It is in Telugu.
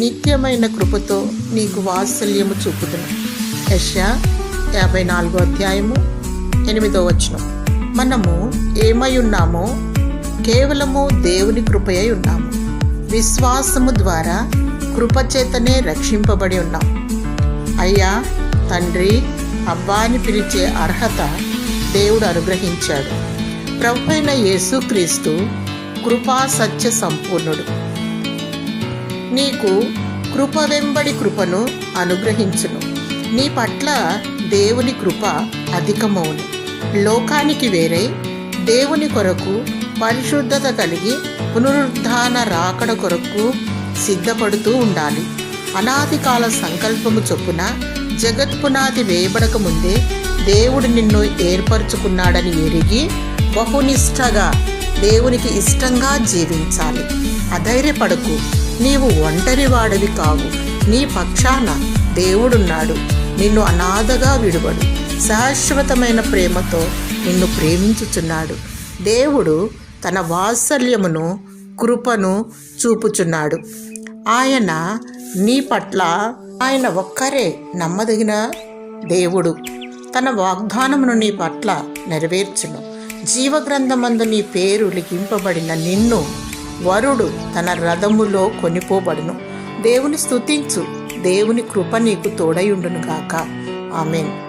నిత్యమైన కృపతో నీకు వాత్సల్యము చూపుదును. యెషయా 54:8. మనము ఏమై ఉన్నామో కేవలము దేవుని కృపయై ఉన్నాము. విశ్వాసము ద్వారా కృపచేతనే రక్షింపబడి ఉన్నాం. అయ్యా, తండ్రి, అబ్బా అని పిలిచే అర్హత దేవుడు అనుగ్రహించాడు. ప్రభువైన యేసుక్రీస్తు కృపా సత్య సంపూర్ణుడు. నీకు కృప వెంబడి కృపను అనుగ్రహించును. నీ పట్ల దేవుని కృప అధికమవును. లోకానికి వేరే దేవుని కొరకు పరిశుద్ధత కలిగి పునరుద్ధాన రాకడ కొరకు సిద్ధపడుతూ ఉండాలి. అనాది కాల సంకల్పము చొప్పున జగత్పునాది వేయబడక ముందే దేవుడు నిన్ను ఏర్పరచుకున్నాడని ఎరిగి బహునిష్టగా దేవునికి ఇష్టంగా జీవించాలి. అధైర్యపడకు, నీవు ఒంటరి వాడివి కావు. నీ పక్షాన దేవుడున్నాడు. నిన్ను అనాథగా విడువడు. శాశ్వతమైన ప్రేమతో నిన్ను ప్రేమించుచున్నాడు. దేవుడు తన వాత్సల్యమును, కృపను చూపుచున్నాడు. ఆయన నీ పట్ల ఆయన ఒక్కరే నమ్మదగిన దేవుడు. తన వాగ్దానమును నీ పట్ల నెరవేర్చును. జీవగ్రంథమందు నీ పేరు లిఖింపబడిన నిన్ను వరుడు తన రథములో కొనిపోబడును. దేవుని స్తుతించు. దేవుని కృప నీకు తోడయుండును గాక. ఆమేన్.